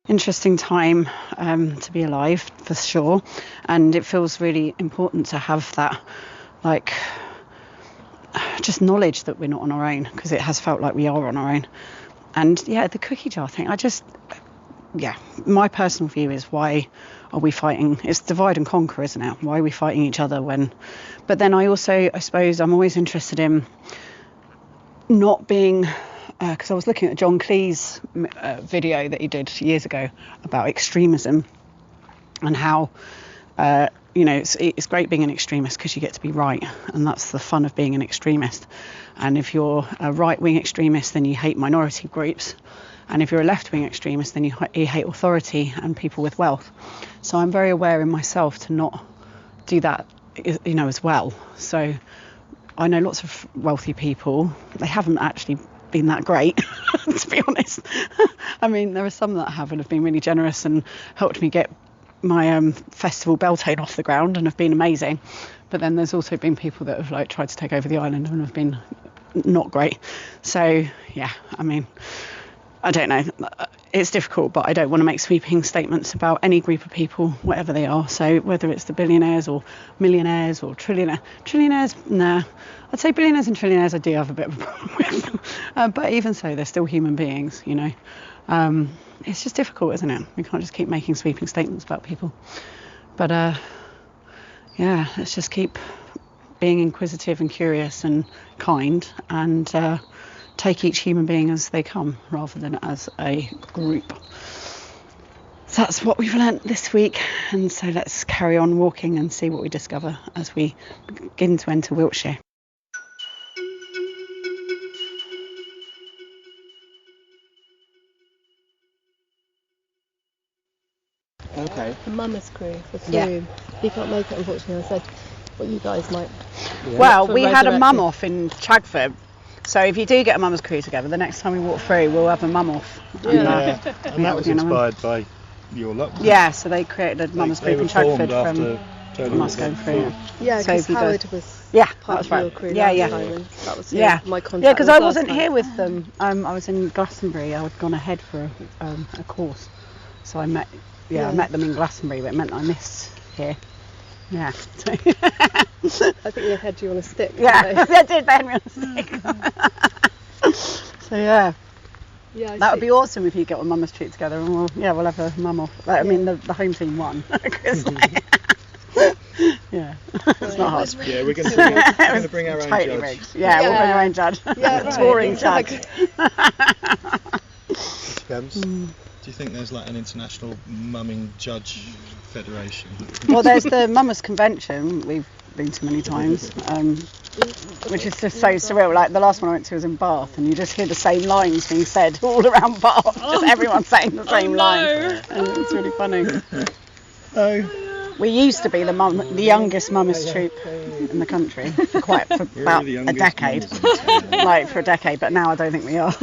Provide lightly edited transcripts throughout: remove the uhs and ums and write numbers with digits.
Interesting time to be alive, for sure, and it feels really important to have that, like, just knowledge that we're not on our own, because it has felt like we are on our own. And yeah, the cookie jar thing, my personal view is, why are we fighting? It's divide and conquer, isn't it? Why are we fighting each other when? But then I suppose I'm always interested in not being, because I was looking at John Cleese's video that he did years ago about extremism, and how it's great being an extremist because you get to be right, and that's the fun of being an extremist. And if you're a right-wing extremist, then you hate minority groups, and if you're a left-wing extremist, then you hate authority and people with wealth. So I'm very aware in myself to not do that, as well. So I know lots of wealthy people. They haven't actually been that great, to be honest. I mean, there are some that have been really generous and helped me get my festival Beltane off the ground and have been amazing. But then there's also been people that have tried to take over the island and have been not great. So yeah, I mean, I don't know. It's difficult, but I don't want to make sweeping statements about any group of people, whatever they are. So whether it's the billionaires or millionaires or trillionaires, nah. I'd say billionaires and trillionaires I do have a bit of a problem with. But even so, they're still human beings, It's just difficult, isn't it? We can't just keep making sweeping statements about people. But let's just keep being inquisitive and curious and kind, and take each human being as they come rather than as a group. So that's what we've learnt this week, and so let's carry on walking and see what we discover as we begin to enter Wiltshire. Okay. The Mama's crew for Flume. Yeah. He can't make it, unfortunately. I said, well, you guys might. Yeah. Well, we had a resurrection. mum off in Chagford. So if you do get a Mama's crew together, the next time we walk through, we'll have a mum off. Yeah. And that was inspired by your luck. Yeah, so they created a Mama's group in Chagford from us going through. Yeah, So because if you Howard guys- was Yeah, part that's of your right. crew Yeah, last yeah. time, and that was Yeah, my contact. yeah, because I last wasn't time. here with them. I was in Glastonbury. I had gone ahead for a course, so I met them in Glastonbury, but it meant I missed here. Yeah. So I think they had you on a stick. yeah, they did. They had me on a stick. So yeah. Yeah, That would be awesome if you get one Mama's treat together, and we'll have a mum off. I mean, the home team won. Yeah, it's not hard. Yeah, we're going to bring our own Totally judge. rigged. Yeah, we'll bring our own judge. Yeah, right, Touring exactly. judge. Do you think there's an international mumming judge federation? Well, there's the Mummers Convention. We've been to many times, which is just so surreal. Like the last one I went to was in Bath, and you just hear the same lines being said all around Bath. Just everyone saying the same lines, and it's really funny. We used to be the youngest Mummers troupe in the country for about a decade, for a decade. But now I don't think we are.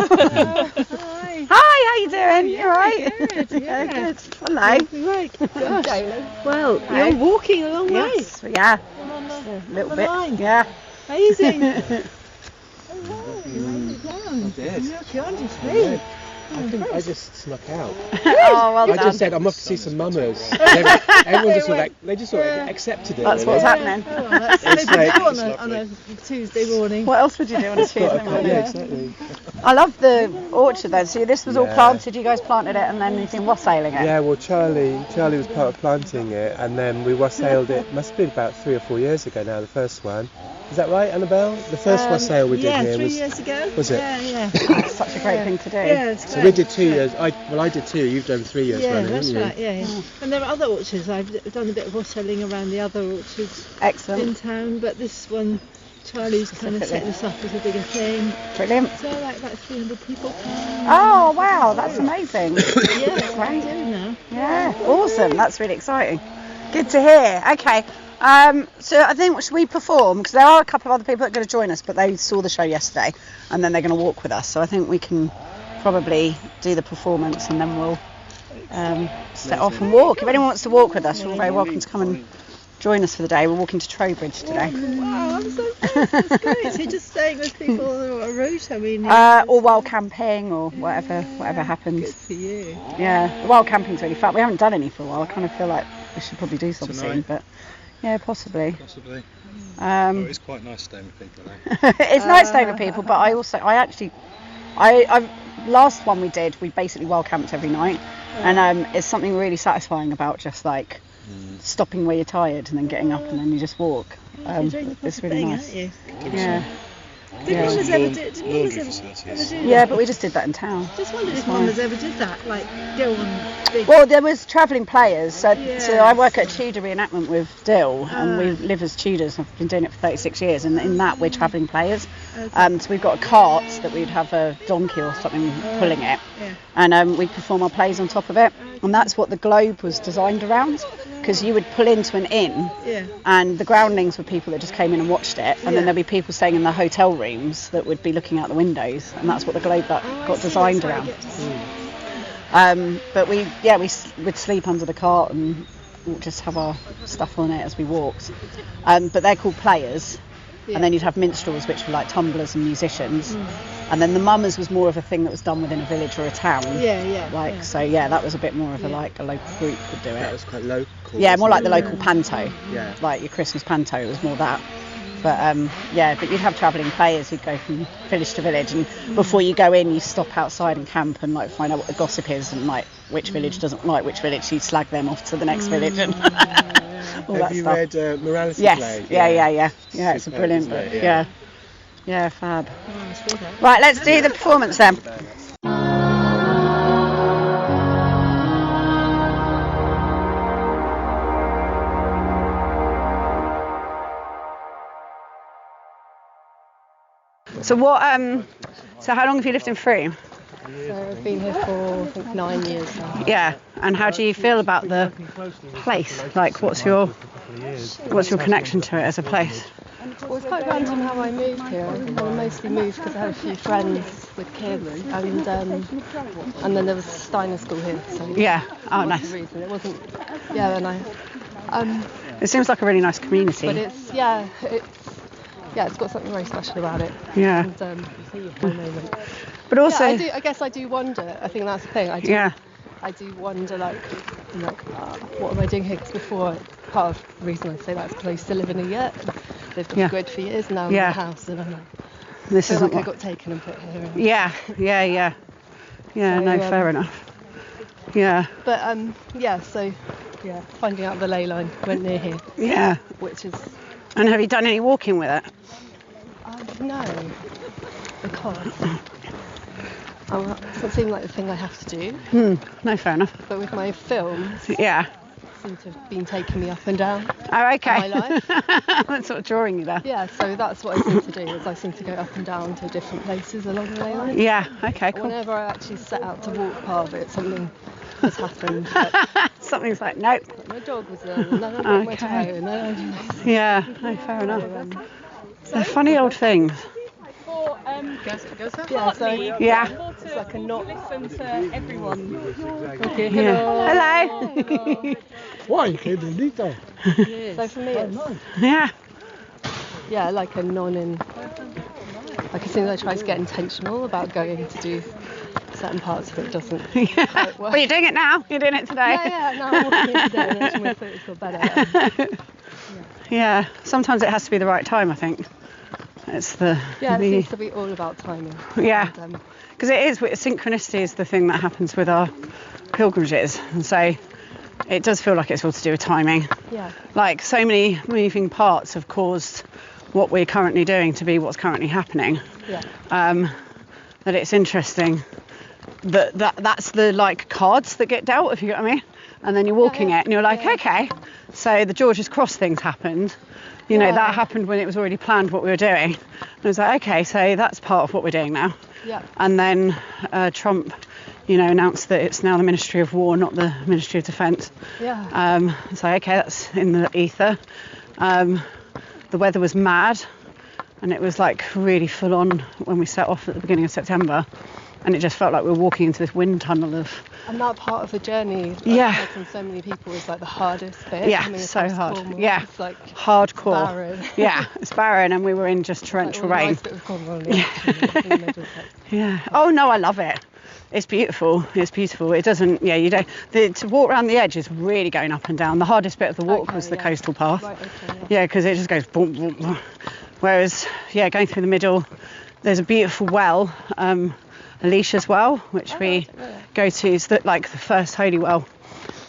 Hi, how you doing? You alright? Good, yeah. Good. Hello. Right. Gosh. Well, you're walking a long way. Yes, yeah. A Little bit. line. Yeah. Amazing. You made it down. I did. You're on your feet. I think I just snuck out. Oh, well I done. just said I'm off to see some mummers. Everyone just they just sort of accepted it. That's really. what's happening. Oh, that's It's what they like- do on a Tuesday morning. What else would you do on a Tuesday Yeah, morning? exactly. I love the orchard though. So this was all Yeah. planted. You guys planted it, and then you've been wassailing it. Yeah, well, Charlie was part of planting it, and then we wassailed it. Must have been about 3 or 4 years ago now. The first one. Is that right, Annabelle? The first wassail we did here 3 was. years ago. Was it? Yeah. It's such a great thing to do. Yeah, it's So great. we did 2 years. I did 2. You've done 3 years Yeah, running, that's haven't you? right. Yeah. And there are other orchards. I've done a bit of wassailing around the other orchards in Excellent. town, but this one, Charlie's kind of set this up as a bigger thing. Brilliant. So like 300 people come. Oh wow, that's amazing. Yeah, that's what I'm Great. doing now. Yeah, awesome. That's really exciting. Good to hear. Okay. So I think should we perform, because there are a couple of other people that are going to join us, but they saw the show yesterday and then they're going to walk with us. So I think we can probably do the performance and then we'll set off and walk. If anyone wants to walk with us, you're very welcome to come and join us for the day. We're walking to Trowbridge today. Wow, I'm so pleased. That's great. So you're just staying with people on a route, I mean. Or while camping or whatever happens. Good for you. Yeah, while camping's really fun. We haven't done any for a while. I kind of feel like we should probably do something soon, but yeah, possibly. It's quite nice staying with people though. It's nice staying with people, but I last one we did, we basically wild camped every night, and it's something really satisfying about just like stopping where you're tired and then getting up and then you just walk. It's really nice. Yeah. Did mamas ever do? Yeah, but we just did that in town. Just wondered if mamas ever did that, like go on big. Well, there was travelling players. So I work at a Tudor reenactment with Dill, and we live as Tudors. I've been doing it for 36 years, and in that we're travelling players. So we've got a cart that we'd have a donkey or something pulling it, and we'd perform our plays on top of it. And that's what the Globe was designed around, because you would pull into an inn, and the groundlings were people that just came in and watched it, and then there'd be people staying in the hotel rooms that would be looking out the windows, and that's what the Globe got designed around. But we would sleep under the cart and we'll just have our stuff on it as we walked. But they're called players, and then you'd have minstrels, which were like tumblers and musicians. And then the mummers was more of a thing that was done within a village or a town. So that was a bit more of a local group would do it. That was quite local. Yeah, more like the local panto. Yeah. Like your Christmas panto, it was more that. But but you'd have travelling players who'd go from village to village, and before you go in you stop outside and camp and like find out what the gossip is, and like which village doesn't like which village, you slag them off to the next village and all Have that you stuff. read Morality Yes. Play? Yeah, it's a brilliant book. Yeah, fab. Right, let's do the performance then. So so how long have you lived in Frome? So I've been here for, I think, 9 years now. Yeah, and how do you feel about the place? Like, what's your connection to it as a place? Well, it's quite random how I moved here. I mostly moved because I had a few friends with kids, and then there was Steiner School here. So nice. The reason. It wasn't. Yeah, and It seems like a really nice community. But it's got something very special about it. Yeah. And for a moment. But also, I guess I do wonder. I think that's the thing. I do wonder, what am I doing here? Because before, part of the reason I say that is because I used to live in a yurt, lived off the grid for years, and now I'm in a house, and I'm like, this feel is like I got taken and put here. Fair enough. Yeah. But finding out the ley line went near here. Yeah. Which is. And have you done any walking with it? No, because it doesn't seem like the thing I have to do. No, fair enough. But with my films, yeah, seem to have been taking me up and down. Oh, okay. In my life. That's sort of drawing you there. Yeah, so that's what I seem to do. Is I seem to go up and down to different places along the ley line. Yeah. Okay. Cool. Whenever I actually set out to walk part of it, something has happened. Something's like nope. My dog was there, and then I got my toe, and then I did this. Yeah. No, fair enough. They're funny old things. It's like a knot. Listen to everyone. Okay, hello. Why? Che bonito. So for me, it's like a non. Like as soon as I try to get intentional about going to do certain parts of it, doesn't quite work. But you're doing it now. You're doing it today. No, I'm walking it today, and actually my foot is better. Yeah. Sometimes it has to be the right time, I think. It's it seems to be all about timing. Yeah, because it is. Synchronicity is the thing that happens with our pilgrimages, and so it does feel like it's all to do with timing. Yeah. Like so many moving parts have caused what we're currently doing to be what's currently happening. Yeah. That it's interesting that's the cards that get dealt, if you get what I mean. And then you're walking it, and you're like, okay, so the George's Cross things happened. You know, that happened when it was already planned what we were doing. And I was like, okay, so that's part of what we're doing now. Yeah. And then Trump, announced that it's now the Ministry of War, not the Ministry of Defence. Yeah. So, okay, that's in the ether. The weather was mad, and it was really full on when we set off at the beginning of September. And it just felt like we were walking into this wind tunnel of And that part of the journey, I've heard from so many people, is like the hardest bit. Yeah, I mean, so hard. Cornwall, Yeah, it's like hardcore. Barren. Yeah, it's barren, and we were in just torrential rain. Nice bit of Cornwall in the middle, Yeah. Oh no, I love it. It's beautiful. It's beautiful. It doesn't. Yeah, you don't. To walk around the edge is really going up and down. The hardest bit of the walk was the coastal path. Right, okay, yeah, because it just goes boom, boom, boom. Whereas, going through the middle, there's a beautiful well, Alicia's well, which we go to. It's the first holy well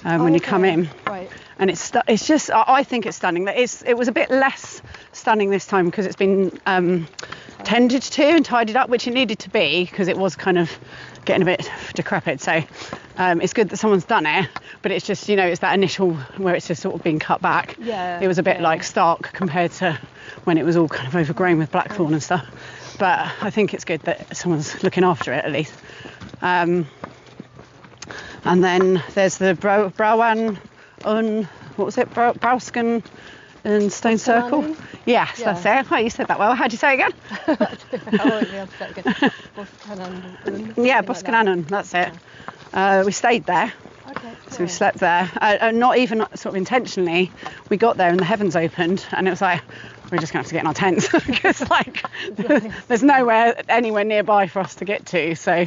when you come in. Right. And it's just, I think it's stunning. It was a bit less stunning this time because it's been tended to and tidied up, which it needed to be because it was kind of getting a bit decrepit. So it's good that someone's done it, but it's just, it's that initial where it's just sort of been cut back. Yeah. It was a bit stark compared to when it was all kind of overgrown with blackthorn and stuff. But I think it's good that someone's looking after it at least. And then there's the Browan Browsken and Stone Circle. Yes, that's it. Oh, you said that well. How'd you say it again? I won't be able to say it again. Yeah, Boscanan, that's it. We stayed there. Okay, cool. So we slept there. Not even sort of intentionally. We got there and the heavens opened and it was like, we're just going to have to get in our tents because there's nowhere anywhere nearby for us to get to. So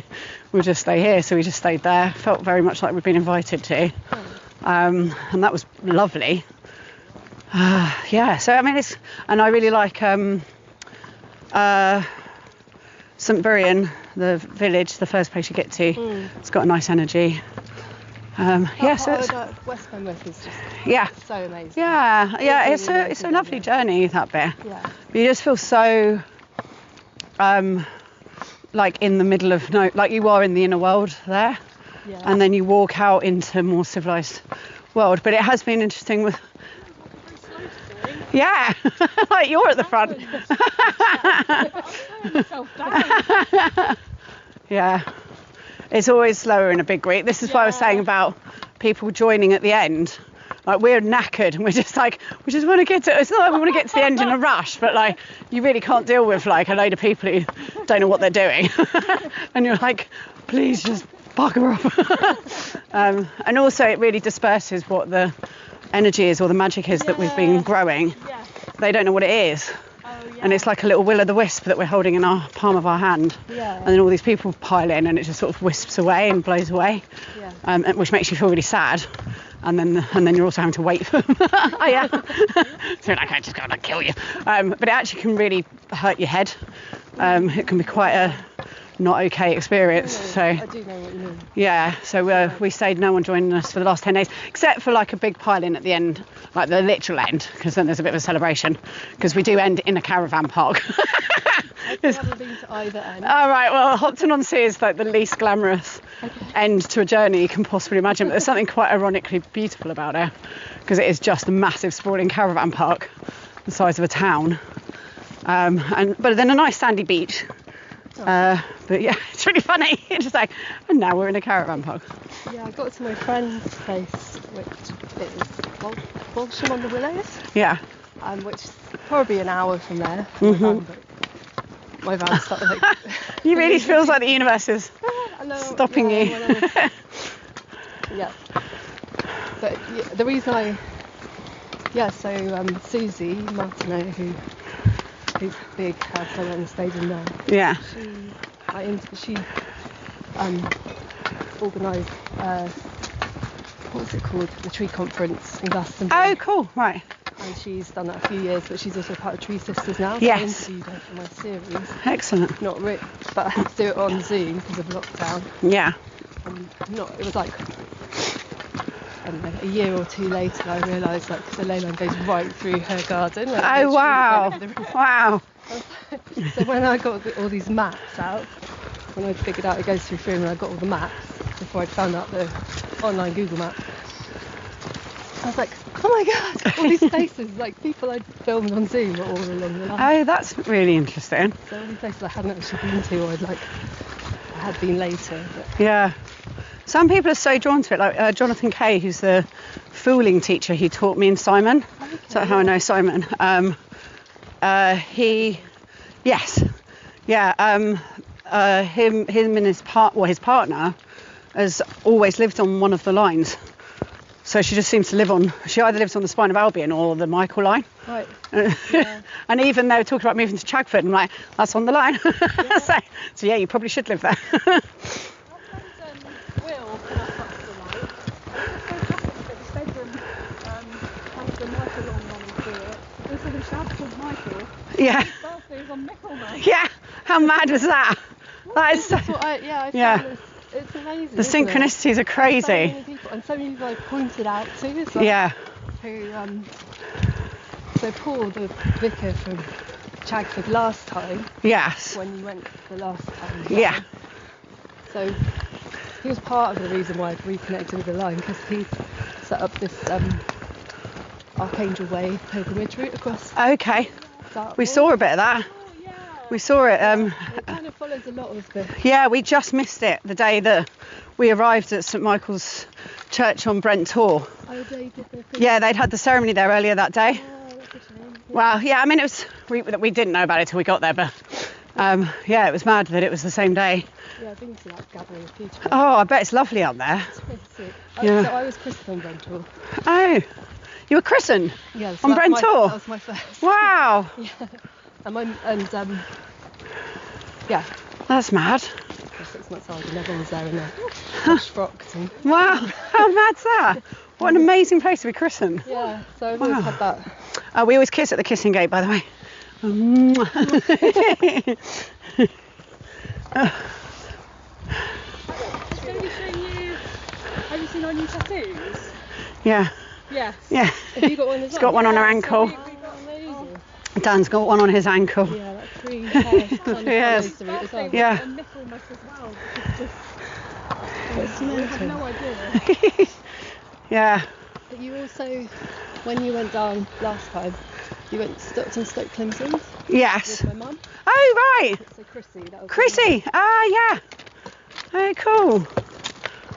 we'll just stay here. So we just stayed there. Felt very much like we'd been invited to. And that was lovely. So I mean, and I really like St Buryan, the village, the first place you get to. It's got a nice energy. So West Penwith is just so amazing. Yeah, it's a lovely journey, that bit. Yeah. But you just feel so like in the middle of like you are in the inner world there. Yeah. And then you walk out into a more civilized world. But it has been interesting with like you're at the front. Yeah. It's always slower in a big group. This is what I was saying about people joining at the end. Like we're knackered and we're just like, we just want to get to, it's not like we want to get to the end in a rush, but like you really can't deal with like a load of people who don't know what they're doing. And you're like, please just bugger off. And also it really disperses what the energy is or the magic is that we've been growing. They don't know what it is. And it's like a little will-o'-the-wisp that we're holding in our palm of our hand. And then all these people pile in and it just sort of wisps away and blows away, which makes you feel really sad. And then you're also having to wait for them. So you're like, I just got to kill you. But it actually can really hurt your head. It can be quite a not okay experience. So I do know what you mean. Yeah, so we stayed, no one joined us for the last 10 days, except for like a big pile-in at the end, like the literal end, because then there's a bit of a celebration, because we do end in a caravan park. I've never been to either end. All right, well, Hopton-on-Sea is like the least glamorous end to a journey you can possibly imagine, but there's something quite ironically beautiful about it, because it is just a massive sprawling caravan park, the size of a town, but then a nice sandy beach. But yeah, it's really funny. It's just like, and now we're in a caravan park. Yeah, I got to my friend's place, which is Walsham on the Willows. Yeah. Which is probably an hour from there. My van started like... You really feels like the universe is stopping you. Yeah. But the reason Susie Martineau, who's big house I went and stayed in there. Yeah. She organised what's it called? The tree conference in Glastonbury. Oh, cool, right. And she's done that a few years, but she's also part of Tree Sisters now. Yes. So I interviewed her for my series. Excellent. But I had to do it on Zoom because of lockdown. Yeah. It was like, I don't know, a year or two later I realised like the ley line goes right through her garden. Like, oh wow! Wow. So when I got all these maps out, when I figured out it goes through Frome and I got all the maps before I'd found out the online Google Maps, I was like, oh my god, all these places, like people I'd filmed on Zoom were all along the line. Oh, that's really interesting. So all these places I hadn't actually been to, or I had been later. But... Yeah. Some people are so drawn to it, like Jonathan Kay, who's the fooling teacher who taught me in Simon. Okay. So how I know Simon. Him and his partner has always lived on one of the lines. So she just seems to she either lives on the Spine of Albion or the Michael line. Right. Yeah. And even they were talking about moving to Chagford, I'm like, that's on the line. Yeah. so yeah, you probably should live there. Will, when I touched the light, I was so happy that his bedroom has the Michael on running through it. And so the shout called Michael. Yeah. His birthday is on Michaelmas. Yeah. How mad was that? That is so... That's what I Yeah. found it's amazing. The isn't it? synchronicities are So crazy. many people, and so many people I pointed out to as well. Yeah. Who, so Paul, the vicar from Chagford last time, Yes. when you went the last time. Yeah. So he was part of the reason why I've reconnected with the line, because he's set up this Archangel Way pilgrimage route across Okay. Dartmoor. We saw a bit of that. We saw it. It kind of follows a lot of the... Yeah, we just missed it the day that we arrived at St Michael's Church on Brent Tor. Oh, they did the thing. Yeah, they'd had the ceremony there earlier that day. Oh, that's a shame. Yeah. Well, yeah, I mean, it was we didn't know about it till we got there, but yeah, it was mad that it was the same day. Yeah, I've been to that gathering of people. Oh, I bet it's lovely up there. It's really sweet. Yeah. So I was christened on Brent Tor. Oh, you were christened Yeah, on Brent Tor? That was my first. Wow, Yeah. Yeah, that's mad. for 6 months old, and everyone was there in their posh frocks and Wow, how mad's that? What an amazing place to be christened. yeah. So I've always had that. We always kiss at the kissing gate, by the way. It's going to be showing you. Have you seen our new tattoos? Yeah, Yes. yeah. Have you got one as well? He's got one on her ankle. We got amazing. Dan's got one on his ankle. Yeah, like 3 hairs kind of Yes. colours to it as well. Yeah. And Michaelmas as well. It's just, It's we have mental. no idea. Yeah. But you also, when you went down last time, you went to Stoke Clemson Yes. with my mum. Oh, right. So Chrissy, that was Chrissy. Ah, yeah. Oh, cool.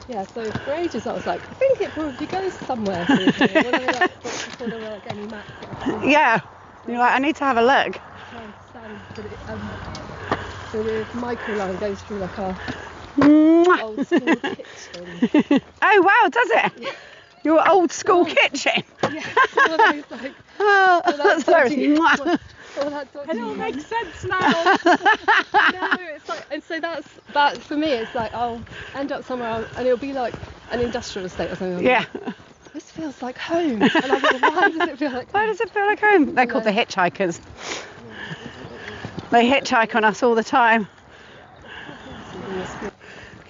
Yeah, so for ages I was like, I think it probably goes somewhere through here. When I like, before there were like any maps that I could Yeah. You're like, I need to have a look. try and stand. But it, so the Michael line goes through like our Mwah. old school kitchen. Oh, wow, does it? Your old school kitchen. Yeah, so all those like Oh, all that that's hilarious. dodgy, Mwah. all that dodgy. It all makes sense now. No, it's like, and so that for me. It's like I'll end up somewhere and it'll be like an industrial estate or something. I'm Yeah. like, this feels like home. And I'm like, why does it feel like Why home? does it feel like home? They're called the hitchhikers. They hitchhike on us all the time.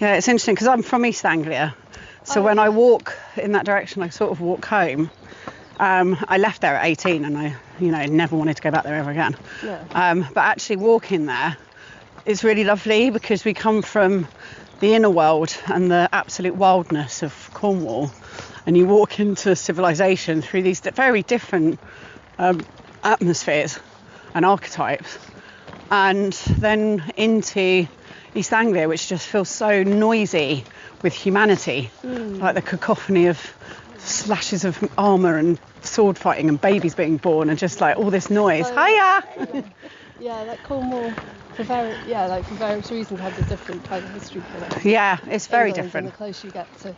Yeah, it's interesting because I'm from East Anglia. So when I walk in that direction, I sort of walk home. I left there at 18 and I, never wanted to go back there ever again. Yeah. But actually walking there is really lovely because we come from the inner world and the absolute wildness of Cornwall, and you walk into civilization through these very different atmospheres and archetypes, and then into East Anglia, which just feels so noisy with humanity, like the cacophony of slashes of armour and sword fighting and babies being born and just like all this noise. Hiya! Yeah, like Cornwall, for various reasons, has a different kind of history for it. Yeah, it's very England, different. And the closer you get to,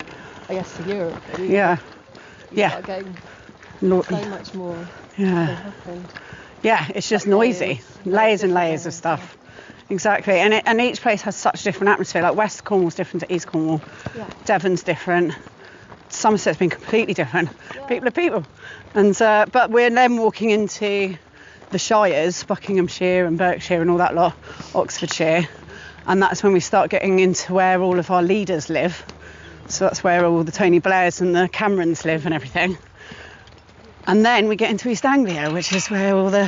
I guess, to Europe, you Yeah, start getting Lo- so much more than yeah, happened. yeah. It's just Like noisy, layers and different layers of layers, stuff. Exactly, and each place has such a different atmosphere. Like West Cornwall's different to East Cornwall. Yeah. Devon's different. Somerset's been completely different. People are people. And but we're then walking into the shires, Buckinghamshire and Berkshire and all that lot, Oxfordshire, and that's when we start getting into where all of our leaders live. So that's where all the Tony Blairs and the Camerons live and everything. And then we get into East Anglia, which is where all the,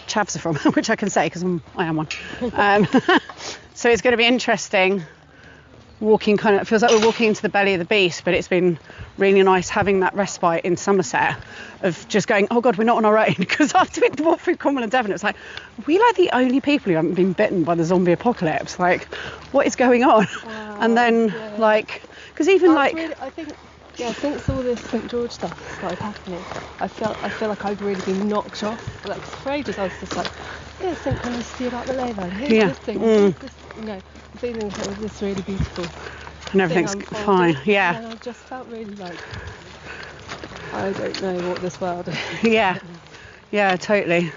chavs are from, which I can say because I am one. So it's going to be interesting walking it feels like we're walking into the belly of the beast, but it's been really nice having that respite in Somerset of just going, oh God, we're not on our own. Because after we'd walked through Cornwall and Devon, it was like, are we like the only people who haven't been bitten by the zombie apocalypse? Like, what is going on? And then because even I think since all this St George stuff started happening, I feel like I've really been knocked off. Like for ages I was just like, here's synchronicity about the ley line, here's this thing, here's this, feeling that it was this really beautiful and everything's unfolded. fine. Yeah. And I just felt really like, I don't know what this world is. Yeah, totally.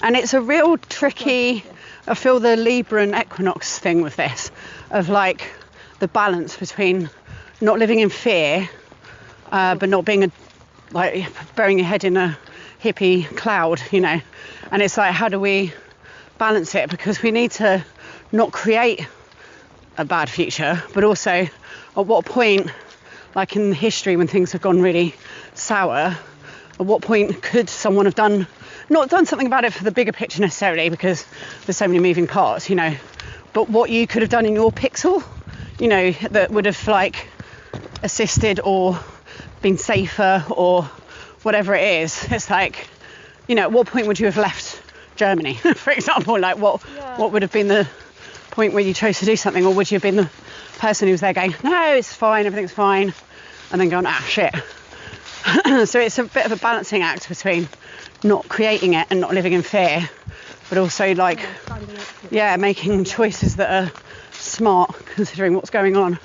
And it's a real tricky, I feel the Libra and equinox thing with this, of like the balance between not living in fear, but not being like burying your head in a hippie cloud, you know. And it's like, how do we balance it? Because we need to not create a bad future, but also at what point, like in history when things have gone really sour, at what point could someone have not done something about it for the bigger picture necessarily, because there's so many moving parts, you know, but what you could have done in your pixel, you know, that would have like assisted or been safer or whatever it is. It's like, you know, at what point would you have left Germany, for example? Like what would have been the point where you chose to do something? Or would you have been the person who was there going, no, it's fine, everything's fine, and then going, shit. So it's a bit of a balancing act between not creating it and not living in fear, but also like making choices that are smart considering what's going on.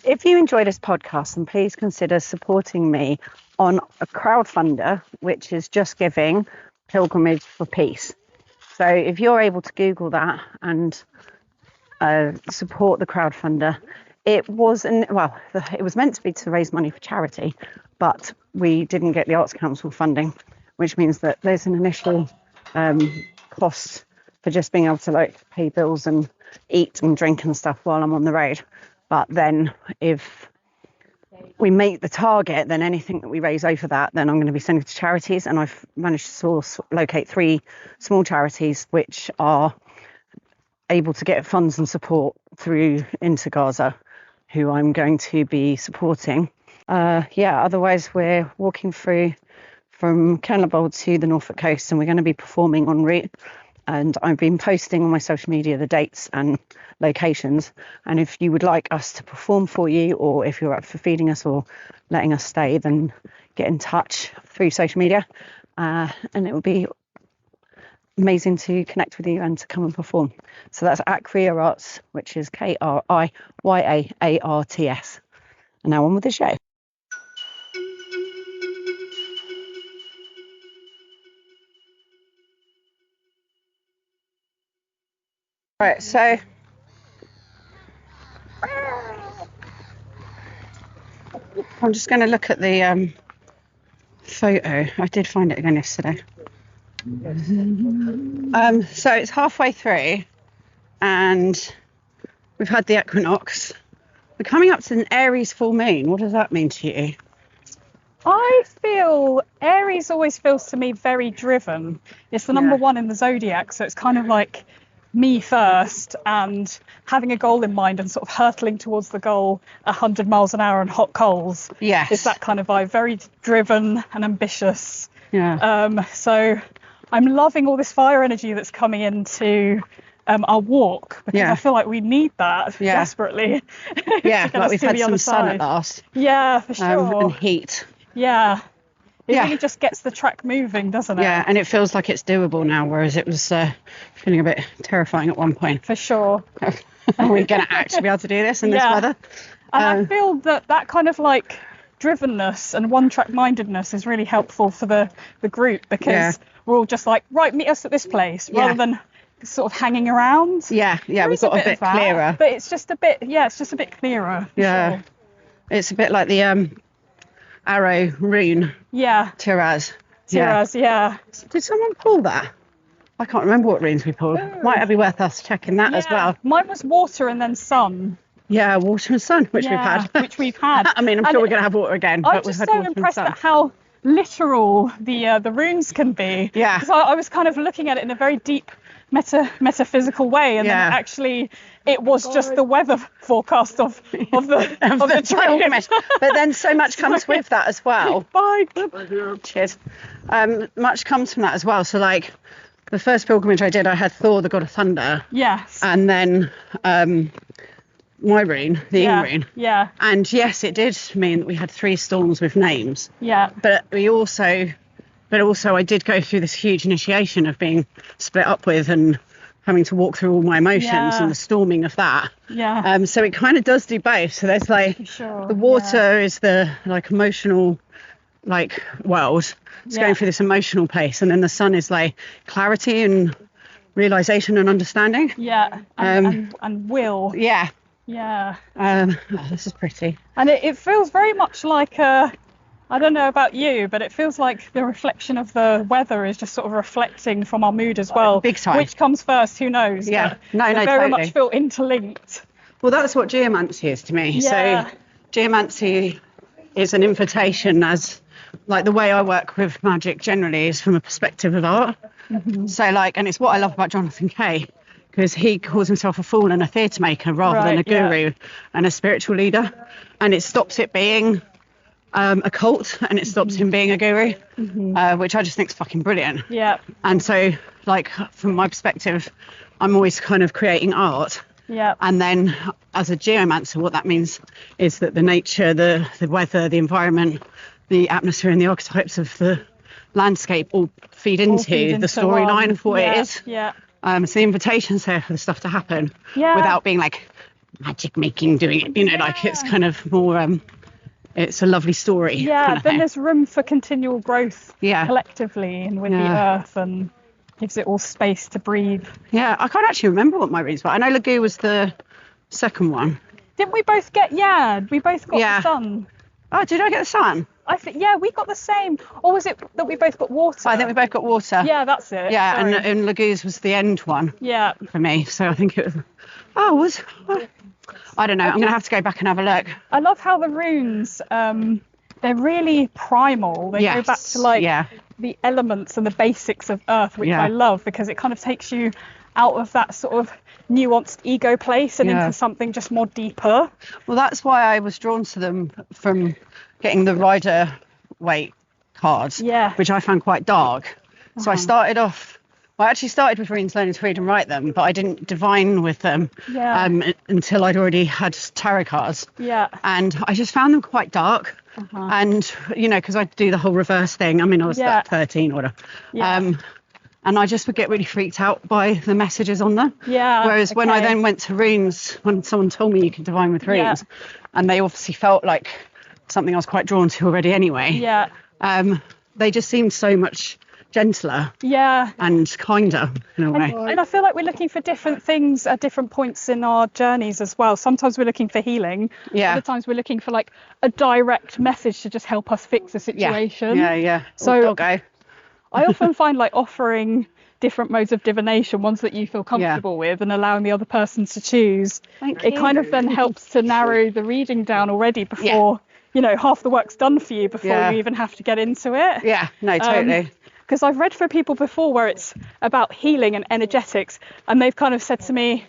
If you enjoy this podcast, then please consider supporting me on a crowdfunder, which is Just Giving Pilgrimage for Peace. So if you're able to Google that and support the crowdfunder, it was meant to be to raise money for charity, but we didn't get the Arts Council funding, which means that there's an initial cost for just being able to like pay bills and eat and drink and stuff while I'm on the road. But then if we make the target, then anything that we raise over that, then I'm going to be sending to charities. And I've managed to locate 3 small charities which are able to get funds and support through into Gaza, who I'm going to be supporting. Otherwise we're walking through from Kenilworth to the Norfolk coast, and we're going to be performing en route. And I've been posting on my social media the dates and locations. And if you would like us to perform for you, or if you're up for feeding us or letting us stay, then get in touch through social media. And it would be amazing to connect with you and to come and perform. So that's at Kriya Arts, which is KRIYAARTS. And now on with the show. Right, so I'm just going to look at the photo. I did find it again yesterday. So it's halfway through, and we've had the equinox. We're coming up to an Aries full moon. What does that mean to you? I feel Aries always feels to me very driven. It's the number 1 in the zodiac, so it's kind of like me first and having a goal in mind and sort of hurtling towards the goal 100 miles an hour on hot coals. Yes. It's that kind of vibe, very driven and ambitious. Yeah. So I'm loving all this fire energy that's coming into our walk, because I feel like we need that desperately. Yeah, like we've had some sun at last. Yeah, for sure. And heat. Yeah. It really just gets the track moving, doesn't it? Yeah, and it feels like it's doable now, whereas it was feeling a bit terrifying at one point. For sure. Are we going to actually be able to do this in this weather? And I feel that kind of like drivenness and one-track mindedness is really helpful for the group, because we're all just like, right, meet us at this place, rather than sort of hanging around. Yeah, we've got a bit clearer. But it's just a bit clearer. Yeah. Sure. It's a bit like the arrow rune. Yeah. Tiraz. Yeah. Did someone pull that? I can't remember what runes we pulled. Might be worth us checking that as well. Mine was water and then sun. Yeah, water and sun, which we've had. I mean, I'm sure we're going to have water again. I'm just so impressed at how literal the runes can be. Yeah. Because I was kind of looking at it in a very deep metaphysical way, and then actually it was just the weather forecast of the trip. But then so much comes with that as well. Bye. Cheers. Much comes from that as well. So like the first pilgrimage I did, I had Thor, the god of thunder. Yes. And then my rune, the Ing rune. Yeah. And yes, it did mean that we had 3 storms with names. Yeah. But also I did go through this huge initiation of being split up with and having to walk through all my emotions and the storming of that. Yeah. So it kind of does do both. So there's like the water is the like emotional like world. It's going through this emotional place, and then the sun is like clarity and realization and understanding. Yeah. And will. Yeah. Yeah. This is pretty. And it feels very much like I don't know about you, but it feels like the reflection of the weather is just sort of reflecting from our mood as well. Big time. Which comes first, who knows? Yeah. But No, they very totally. much feel interlinked. Well, that's what geomancy is to me. Yeah. So geomancy is an invitation, as like the way I work with magic generally is from a perspective of art. Mm-hmm. So like, and it's what I love about Jonathan Kay, because he calls himself a fool and a theatre maker rather than a guru and a spiritual leader. And it stops it being a cult, and it stops him being a guru, which I just think is fucking brilliant. Yeah. And so like from my perspective, I'm always kind of creating art. Yeah. And then as a geomancer, what that means is that the nature, the weather, the environment, the atmosphere and the archetypes of the landscape all feed into the storyline of what it is. Yeah. So the invitation's there for the stuff to happen without being like magic making, doing it, you know, like it's kind of more, it's a lovely story. Yeah, kind of then thing. there's room for continual growth Yeah. collectively and with the earth, and gives it all space to breathe. Yeah, I can't actually remember what my reads were. I know Lagoo was the second one. Didn't we both get, we both got the sun. Oh, did I get the sun? I think, we got the same. Or was it that we both got water? I think we both got water. Yeah, that's it. Yeah, Sorry. and Lagoo's was the end one. Yeah. For me, so I think it was. I don't know. I'm going to have to go back and have a look. I love how the runes, they're really primal. They go back to like the elements and the basics of Earth, which I love, because it kind of takes you out of that sort of nuanced ego place and into something just more deeper. Well, that's why I was drawn to them from getting the Rider Waite cards, which I found quite dark. So I started off. I actually started with runes learning to read and write them, but I didn't divine with them until I'd already had tarot cards. Yeah. And I just found them quite dark. And, you know, because I do the whole reverse thing. I mean, I was 13 or whatever. Yeah. And I just would get really freaked out by the messages on them. Yeah. Whereas when I then went to runes, when someone told me you could divine with runes, and they obviously felt like something I was quite drawn to already anyway. Yeah. They just seemed so much gentler and kinder in a way. And I feel like we're looking for different things at different points in our journeys as well. Sometimes we're looking for healing. Other times we're looking for like a direct message to just help us fix a situation. So I often find like offering different modes of divination, ones that you feel comfortable with, and allowing the other person to choose. It kind of then helps to narrow the reading down already before you know half the work's done for you before you even have to get into it. Yeah, no, totally. Because I've read for people before where it's about healing and energetics, and they've kind of said to me,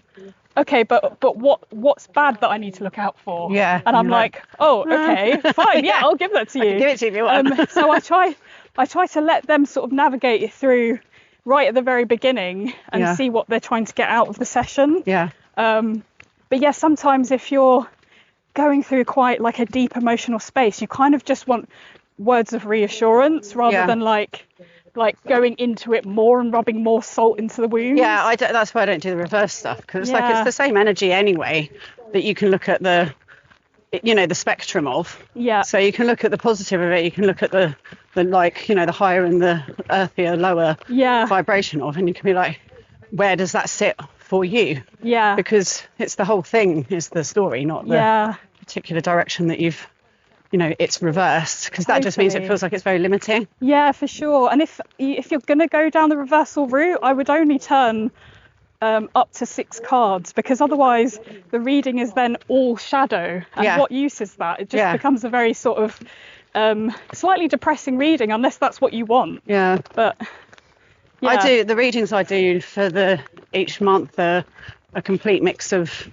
okay, but what's bad that I need to look out for? Yeah. And I'm like, oh, okay, fine, I'll give that to you. I can give it to you if you want. So I try to let them sort of navigate it through right at the very beginning and see what they're trying to get out of the session. Yeah. But sometimes if you're going through quite like a deep emotional space, you kind of just want words of reassurance rather than like going into it more and rubbing more salt into the wounds. Yeah, that's why I don't do the reverse stuff, because like it's the same energy anyway that you can look at the spectrum of. Yeah. So you can look at the positive of it, you can look at the like, you know, the higher and the earthier, lower vibration of, and you can be like, where does that sit for you? Yeah. Because it's the whole thing is the story, not the particular direction that you've, you know, it's reversed, because that just means it feels like it's very limiting. Yeah, for sure. And if you're going to go down the reversal route, I would only turn up to 6 cards, because otherwise the reading is then all shadow. And what use is that? It just becomes a very sort of slightly depressing reading, unless that's what you want. Yeah. But I do the readings I do for each month are a complete mix of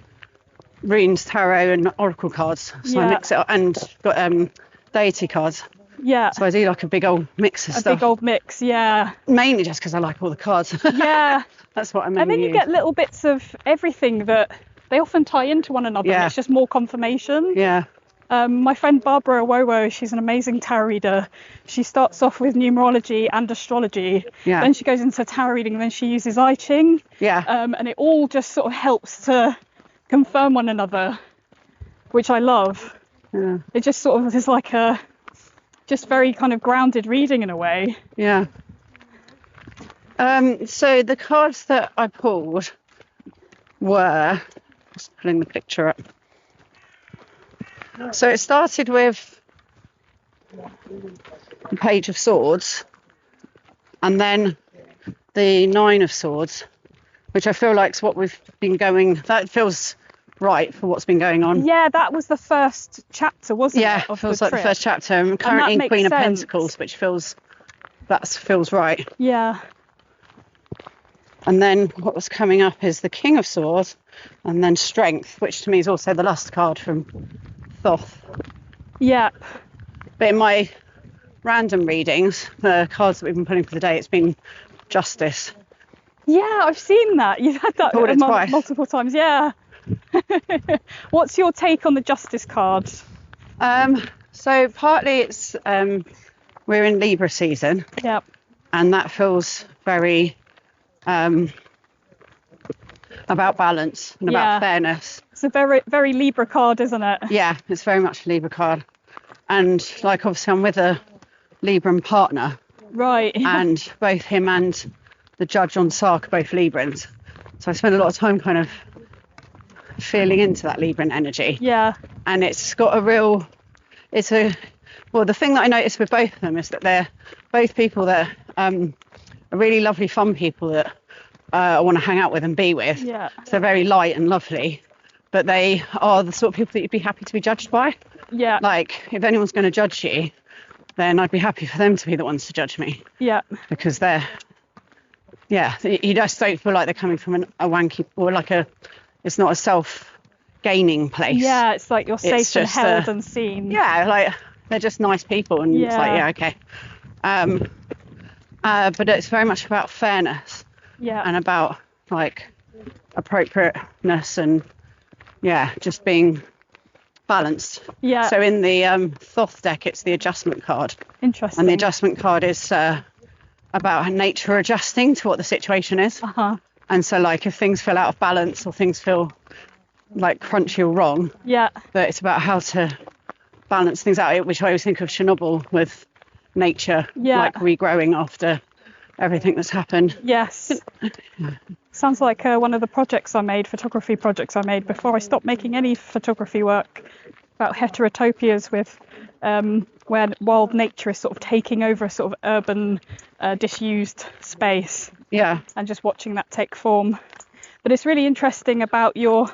runes, tarot and oracle cards. So I mix it up, and got deity cards. Yeah. So I do like a big old mix of stuff. A big old mix, yeah. Mainly just because I like all the cards. Yeah. That's what I mean. And then you get little bits of everything that they often tie into one another. Yeah. And it's just more confirmation. Yeah. My friend Barbara Awowo, she's an amazing tarot reader. She starts off with numerology and astrology. Yeah. Then she goes into tarot reading, and then she uses I Ching. Yeah. And it all just sort of helps to confirm one another, which I love. Yeah. It just sort of is like a just very kind of grounded reading in a way. Yeah. So the cards that I pulled were, just pulling the picture up. So it started with the Page of Swords, and then the Nine of Swords, which I feel like is what we've been going. That feels right for what's been going on. Yeah, that was the first chapter, wasn't Yeah, it? Of feels the like trip. the first chapter. I'm currently in makes Queen of sense. Pentacles, which feels right. Yeah. And then what was coming up is the King of Swords, and then Strength, which to me is also the last card from Thoth. Yeah. But in my random readings, the cards that we've been pulling for the day, it's been Justice. Yeah, I've seen that. You've had that Pulled it twice. multiple times. Yeah. What's your take on the Justice card? So partly it's we're in Libra season, Yeah. and that feels very about balance and Yeah. about fairness. It's a very, very Libra card, isn't it? Yeah, it's very much a Libra card. And like obviously I'm with a Libran partner, Right. and both him and the judge on Sark are both Librans. So I spend a lot of time kind of feeling into that Libran energy. Yeah. And it's got a real, the thing that I noticed with both of them is that they're both people that are really lovely, fun people that I want to hang out with and be with. Yeah. So they're very light and lovely, but they are the sort of people that you'd be happy to be judged by. Yeah. Like, if anyone's going to judge you, then I'd be happy for them to be the ones to judge me, Yeah. because you just don't feel like they're coming from a wanky, or like it's not a self-gaining place. Yeah, it's like you're safe and just, held and seen. Yeah, like they're just nice people, and it's like, Yeah. yeah, okay. But it's very much about fairness Yeah. and about like appropriateness and just being balanced. Yeah. So in the Thoth deck, it's the adjustment card, Interesting. and the adjustment card is about nature adjusting to what the situation is. Uh-huh. And so like if things feel out of balance or things feel like crunchy or wrong, Yeah. that it's about how to balance things out, which I always think of Chernobyl with nature, Yeah. like regrowing after everything that's happened. Yes. Sounds like one of the photography projects I made before I stopped making any photography work, about heterotopias with where wild nature is sort of taking over a sort of urban disused space, Yeah. and just watching that take form. But it's really interesting about your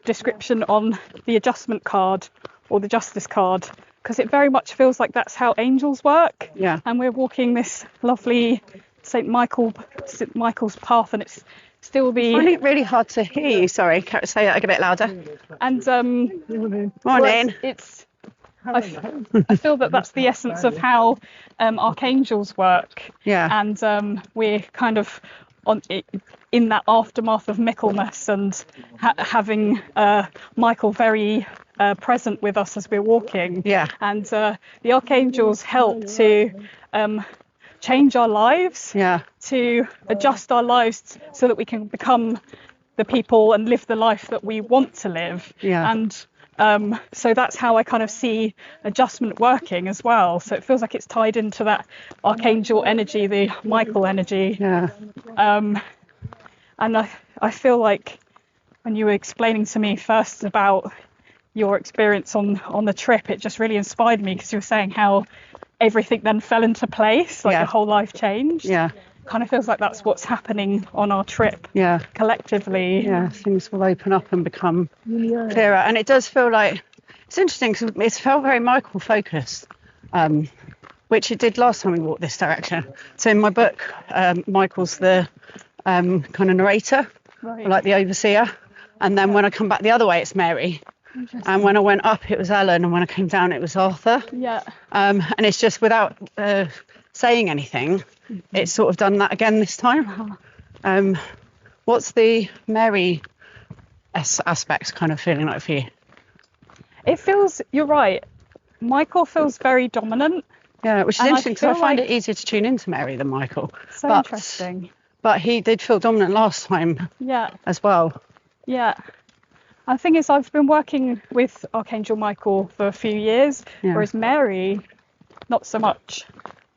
description on the adjustment card or the justice card, because it very much feels like that's how angels work. Yeah. And we're walking this lovely St. Michael's path, and it's still I find it really hard to hear you. Sorry, say that a bit louder. and Morning. I feel that that's the essence of how archangels work. Yeah. And we're kind of in that aftermath of Michaelmas, and having Michael very present with us as we're walking. Yeah. And the archangels help to change our lives, Yeah. to adjust our lives so that we can become the people and live the life that we want to live. Yeah. And so that's how I kind of see adjustment working as well. So it feels like it's tied into that archangel energy, the Michael energy. Yeah. And I feel like when you were explaining to me first about your experience on the trip, it just really inspired me, because you were saying how everything then fell into place, like your whole life changed. Yeah. Kind of feels like that's what's happening on our trip. Yeah. Collectively. Yeah, things will open up and become clearer. And it does feel like, it's interesting because it's felt very Michael focused, which it did last time we walked this direction. So in my book, Michael's the kind of narrator, Right. like the overseer. And then when I come back the other way, it's Mary. And when I went up, it was Ellen. And when I came down, it was Arthur. Yeah. And it's just without saying anything, it's sort of done that again this time. What's the Mary aspect kind of feeling like for you? It feels, you're right, Michael feels very dominant. Yeah, which is interesting because I find like it easier to tune into Mary than Michael. So interesting. But he did feel dominant last time as well. Yeah. And the thing is, I've been working with Archangel Michael for a few years, whereas Mary, not so much.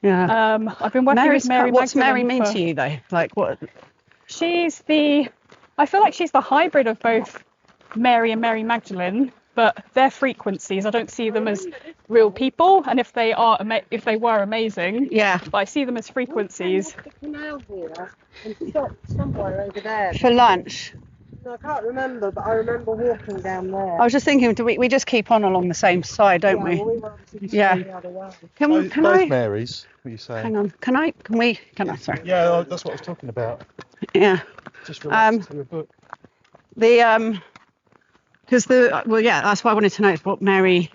Yeah. I've been working with Mary. What's Mary mean to you though? Like what? I feel like she's the hybrid of both Mary and Mary Magdalene, but their frequencies, I don't see them as real people, and if they were amazing, but I see them as frequencies. Canal here and stopped somewhere over there. For lunch. I can't remember, but I remember walking down there. I was just thinking, we just keep on along the same side, don't we? Well, we were obviously the other way. Can I? Marys, what are you saying? Hang on. Can I? Sorry. Yeah, that's what I was talking about. Yeah. Just relax to your book. Because that's what I wanted to know is what Mary.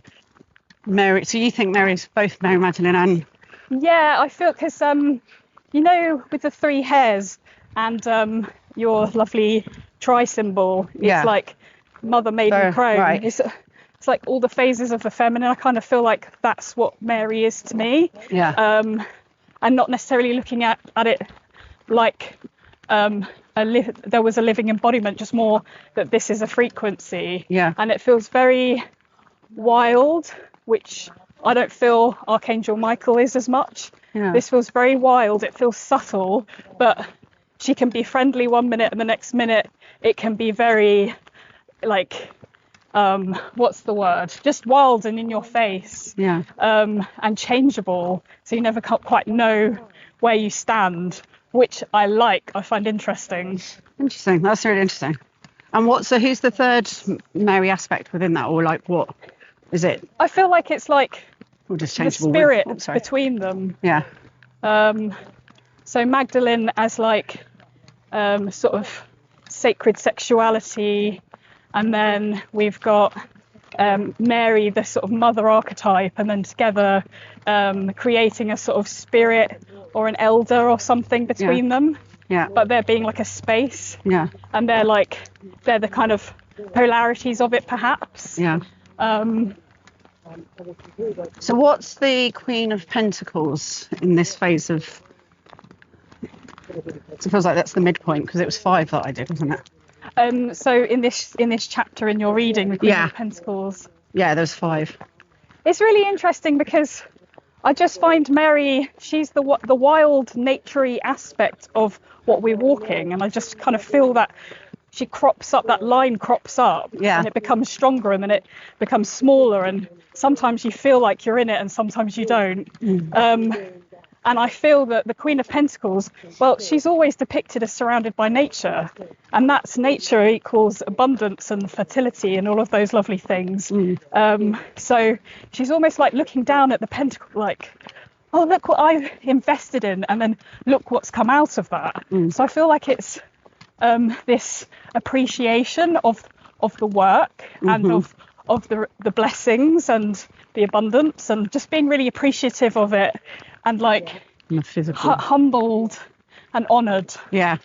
So you think Mary's both Mary Magdalene and? Yeah, I feel because with the three hairs and your lovely tri symbol, it's like Mother, Maiden, Crone. Right. It's like all the phases of the feminine. I kind of feel like that's what Mary is to me. Yeah. And not necessarily looking at it like there was a living embodiment, just more that this is a frequency. Yeah. And it feels very wild, which I don't feel Archangel Michael is as much. Yeah. This feels very wild. It feels subtle, but she can be friendly one minute and the next minute it can be very what's the word? Just wild and in your face. Yeah. And changeable. So you never quite know where you stand, which I find interesting. Interesting. That's really interesting. And who's the third Mary aspect within that, or like what is it? I feel like it's like or just the changeable spirit between them. Yeah. So Magdalene as like sort of sacred sexuality, and then we've got Mary, the sort of mother archetype, and then together creating a sort of spirit or an elder or something between them. Yeah. But there being like a space. Yeah. And they're the kind of polarities of it, perhaps. Yeah. So what's the Queen of Pentacles in this phase of? It feels like that's the midpoint because it was 5 that I did, wasn't it? So in this chapter in your reading, the Queen of Pentacles. Yeah, there's 5. It's really interesting because I just find Mary, she's the wild, naturey aspect of what we're walking, and I just kind of feel that she crops up, that line crops up, and it becomes stronger, and then it becomes smaller, and sometimes you feel like you're in it, and sometimes you don't. And I feel that the Queen of Pentacles, well, she's always depicted as surrounded by nature, and that's nature equals abundance and fertility and all of those lovely things. So she's almost like looking down at the pentacle, like, oh, look what I've invested in, and then look what's come out of that. So I feel like it's this appreciation of the work and of the blessings and the abundance, and just being really appreciative of it, and like humbled and honoured. Yeah.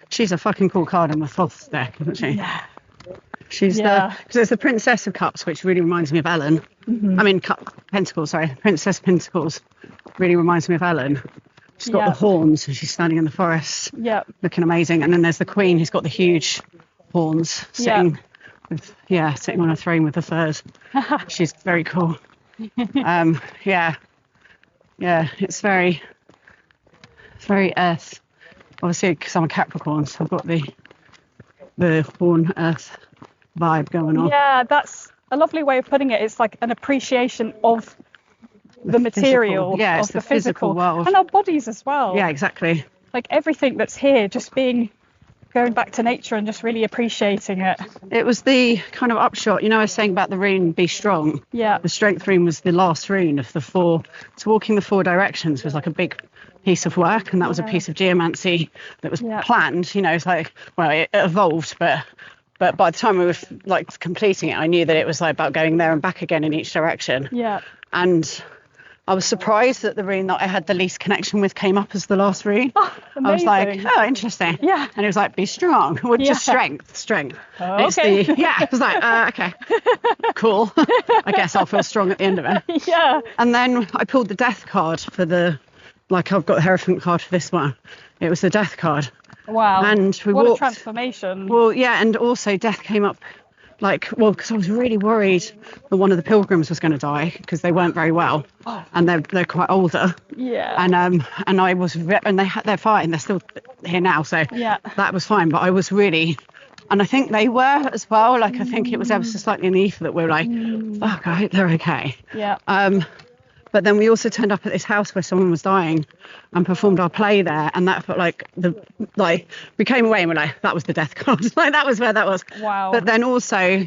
She's a fucking cool card in the Thoth deck, isn't she? Yeah. She's because it's the Princess of Cups, which really reminds me of Ellen. I mean, Pentacles, sorry. Princess of Pentacles really reminds me of Ellen. She's got the horns and she's standing in the forest, looking amazing. And then there's the Queen who's got the huge horns sitting sitting on a throne with the furs. She's very cool. It's very earth. Obviously, because I'm a Capricorn, so I've got the horn earth vibe going on. Yeah, that's a lovely way of putting it. It's like an appreciation of the material, of the physical world, and our bodies as well. Yeah, exactly. Like everything that's here, just going back to nature and just really appreciating it. It was the kind of upshot, I was saying about the rune, be strong. Yeah. The strength rune was the last rune of the 4. So walking the 4 directions was like a big piece of work, and that was a piece of geomancy that was planned. It's like, well, it evolved, but by the time we were like completing it, I knew that it was like about going there and back again in each direction. Yeah. And I was surprised that the rune that I had the least connection with came up as the last rune. Oh, I was like, amazing. oh, interesting. Yeah. And it was like, be strong. Well, just strength. Oh, It's okay. I was like, okay, cool. I guess I'll feel strong at the end of it. Yeah. And then I pulled the death card for I've got the Hierophant card for this one. It was the death card. Wow. And we what walked. a transformation. Well, yeah, and also death came up because I was really worried that one of the pilgrims was going to die because they weren't very well, and they're quite older. Yeah. And I was, and they're fine. They're still here now, so that was fine. But I was really, and I think they were as well. Like I think it was ever so slightly in the ether that we were like, fuck, I hope they're okay. Yeah. But then we also turned up at this house where someone was dying and performed our play there, and that felt we came away and we're like, that was the death card. Like that was where that was. Wow. But then also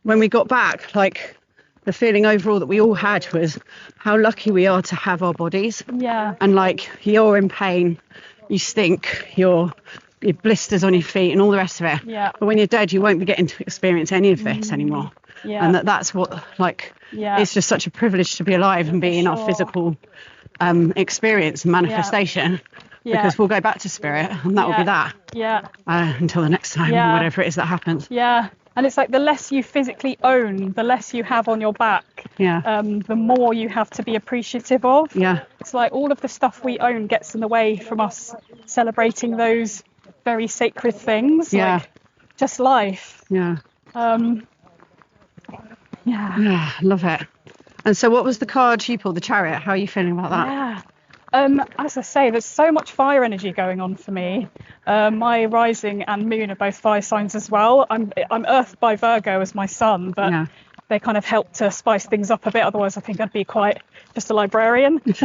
when we got back, like the feeling overall that we all had was how lucky we are to have our bodies. Yeah. And like you're in pain, you stink, your blisters on your feet and all the rest of it. Yeah. But when you're dead, you won't be getting to experience any of this anymore. Yeah. And that's what it's just such a privilege to be alive and be in our physical experience and manifestation. Because we'll go back to spirit and that will be that. Yeah. Until the next time, or whatever it is that happens. Yeah. And it's like the less you physically own, the less you have on your back. Yeah. The more you have to be appreciative of. Yeah. It's like all of the stuff we own gets in the way from us celebrating those very sacred things. Yeah. Like just life. Yeah. Yeah, love it. And so what was the card you pulled, the Chariot? How are you feeling about that? Yeah. As I say, there's so much fire energy going on for me. My rising and moon are both fire signs as well. I'm earthed by Virgo as my sun, but they kind of help to spice things up a bit. Otherwise, I think I'd be quite just a librarian. This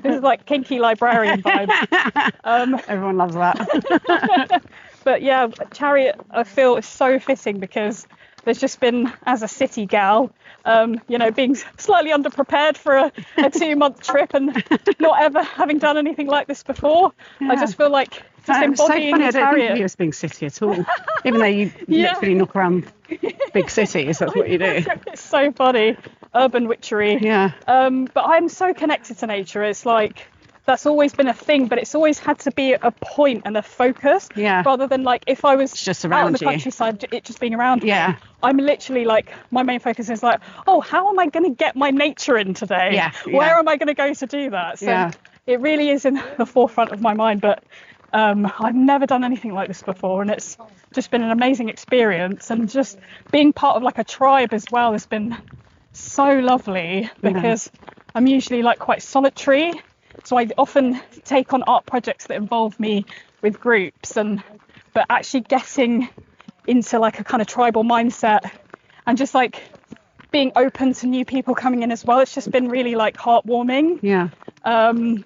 is like kinky librarian vibes. Everyone loves that. But yeah, Chariot, I feel, is so fitting because there's just been, as a city gal, being slightly underprepared for a 2-month trip and not ever having done anything like this before. I just feel like just embodying so funny, the I don't Chariot. think of you as being city at all. Even though you literally knock around big cities, that's what you do. It's so funny. Urban witchery. Yeah. But I'm so connected to nature. It's like that's always been a thing, but it's always had to be a point and a focus, rather than like if I was just out around in the you. countryside, it just being around. Yeah. I'm literally like, my main focus is like, oh, how am I going to get my nature in today? Yeah. Where am I going to go to do that? So it really is in the forefront of my mind, but I've never done anything like this before, and it's just been an amazing experience. And just being part of like a tribe as well has been so lovely because I'm usually like quite solitary. So I often take on art projects that involve me with groups, but actually getting into like a kind of tribal mindset and just like being open to new people coming in as well. It's just been really like heartwarming. Yeah. And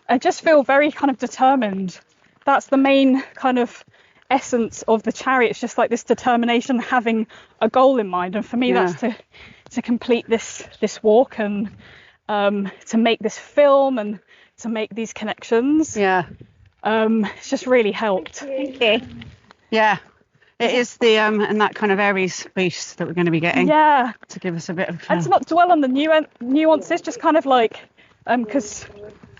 I just feel very kind of determined. That's the main kind of essence of the Chariot. It's just like this determination, having a goal in mind. And for me, that's to complete this walk and to make this film and to make these connections. It's just really helped. Yeah, it is the and that kind of Aries boost that we're going to be getting to give us a bit of and to not dwell on the nuances, just kind of like because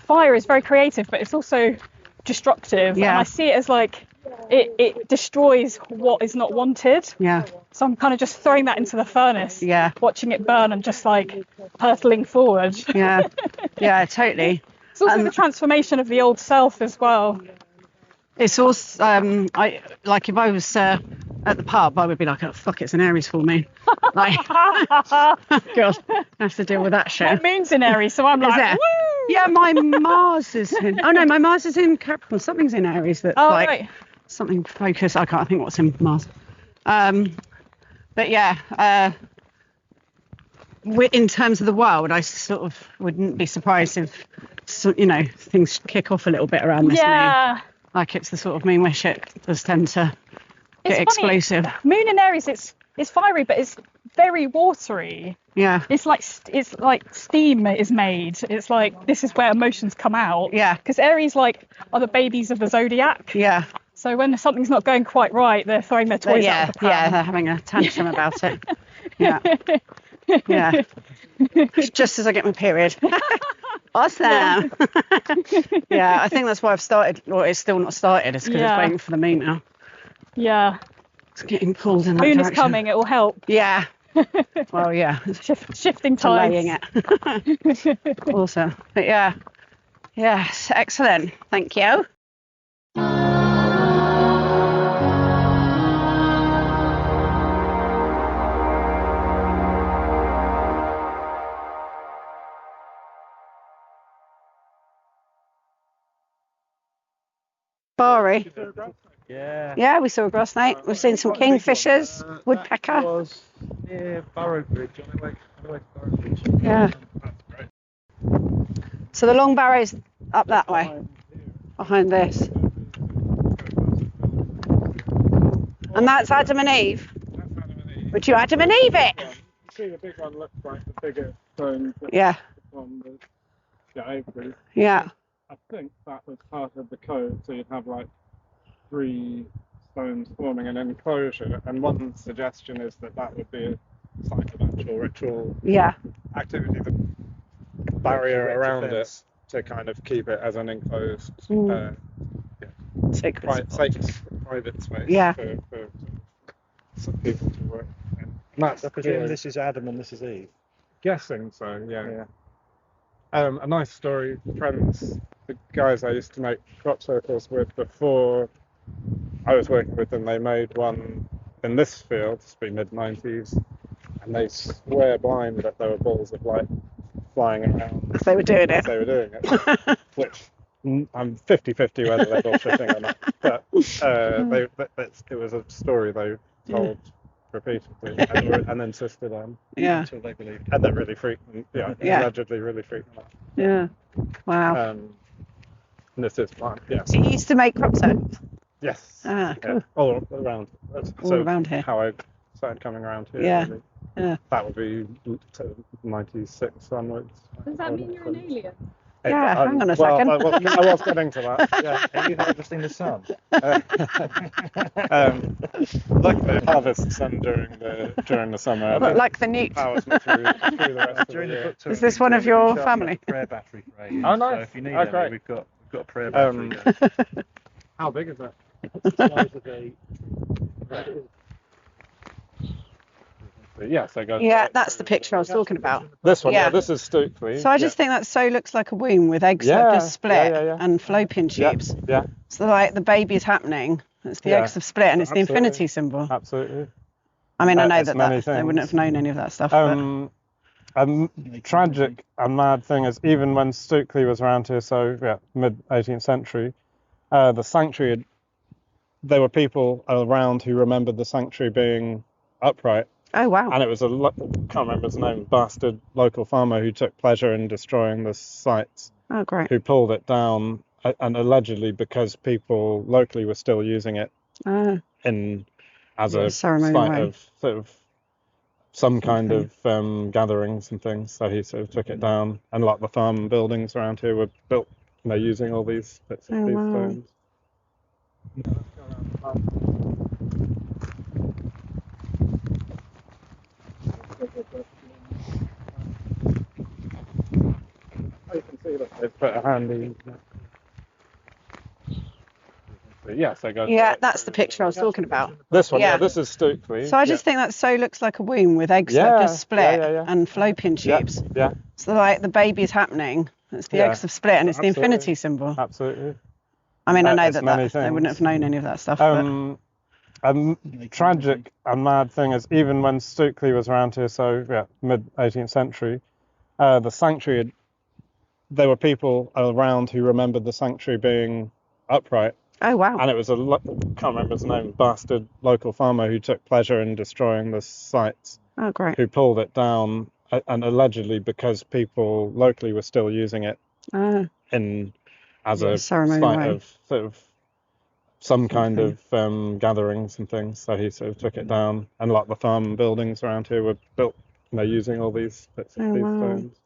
fire is very creative, but it's also destructive, and I see it as like it destroys what is not wanted. So I'm kind of just throwing that into the furnace, watching it burn and just like hurtling forward. Totally. It's also the transformation of the old self as well. It's also I like if I was at the pub, I would be like, oh fuck, it's an Aries full moon. Like, God, I have to deal with that shit. My moon's in Aries, so I'm like, woo! Yeah, my Mars is in. Oh no, my Mars is in Capricorn. Something's in Aries that's something focused. I can't think what's in Mars. But yeah, in terms of the world, I sort of wouldn't be surprised if things kick off a little bit around this moon. Like it's the sort of moon where shit does tend to get explosive. Moon in Aries, it's fiery, but it's very watery. Yeah. It's like steam is made. It's like this is where emotions come out. Yeah. Because Aries are the babies of the zodiac. Yeah. So when something's not going quite right, they're throwing their toys out of the pram. Yeah, they're having a tantrum about it. Yeah. Yeah. Just as I get my period. Awesome. Yeah, I think that's why I've started, or it's still not started, it's because it's waiting for the me now. Yeah. It's getting pulled in that Moon direction. is coming, it will help. Yeah. Well, yeah. Shifting tides. Delaying it. Awesome. But yeah. Yes, excellent. Thank you. Bari. Yeah, we saw a grass snake. We've seen some kingfishers, woodpecker. Was near Boroughbridge, on the way to Boroughbridge. Yeah. So the long barrow's up that way, behind this. And that's Adam and Eve. Would you Adam and Eve it? You see the big one looks like the bigger stone Yeah. on the Aries. Yeah. I think that was part of the code, so you'd have like 3 stones forming an enclosure, and one suggestion is that would be a site of actual ritual activity, the barrier around it to kind of keep it as an enclosed sacred private space for some people to work in. And that's I presume this is Adam and this is Eve. guessing so, yeah. A nice story. Friends, the guys I used to make crop circles with before I was working with them, they made one in this field, it's been mid-90s, and they swear blind that there were balls of light flying around. They were doing it. They were doing it. Which I'm 50-50 whether they're bullshitting or not. But it was a story they told repeatedly and insisted on until they believed it. And that really freaked them. Allegedly really freaked them out. Yeah. Wow. And this is fine. Yeah. So you used to make crop circles? Yes. Ah, cool. Yeah. All around. All around here. How I started coming around here. Yeah. Really. Yeah. That would be 96 onwards. Does that mean you're an alien? Yeah, hang on a second. I was getting to that. Yeah. Have you harvesting the sun? Luckily, it harvests the sun during the summer. But like the newt. Powers me through the rest of the year. Is this one of your family? Prayer battery for Aries. Oh, nice. So if you need Great. any, we've got a prayer battery. How big is that? It's the size of a. Yes, I got. Yeah, that's the picture I was talking about. This one, Yeah. this is Stokely. So I just think that so looks like a womb with eggs that have just split and fallopian tubes. Yeah. So like the baby's happening, it's the eggs have split and it's the infinity symbol. Absolutely. I mean, I know that many they things. wouldn't have known any of that stuff. A tragic and mad thing is, even when Stokely was around here, so mid 18th century, the sanctuary, there were people around who remembered the sanctuary being upright. Oh, wow. And it was can't remember his name, bastard local farmer who took pleasure in destroying the sites. Oh, great. Who pulled it down, and allegedly because people locally were still using it as a site of sort of some kind of gatherings and things. So he sort of took it down, and a lot of the farm buildings around here were built, using all these bits of these stones. You can see that they've put a handy. Yes, I got. Yeah, that's the picture I was talking about. This one, this is Stokely. So I just think that so looks like a womb with eggs that have just split and fallopian tubes. Yeah. So like the baby's happening, it's the eggs have split and it's the infinity symbol. Absolutely. I mean, I know that they wouldn't have known any of that stuff. A tragic and mad thing is, even when Stokely was around here, so mid 18th century, the sanctuary, there were people around who remembered the sanctuary being upright. Oh, wow. And it was can't remember his name, bastard local farmer who took pleasure in destroying the sites. Oh, great. Who pulled it down, and allegedly because people locally were still using it as a site of sort of some kind of gatherings and things. So he sort of took it down, and a lot of the farm buildings around here were built, using all these bits of these stones.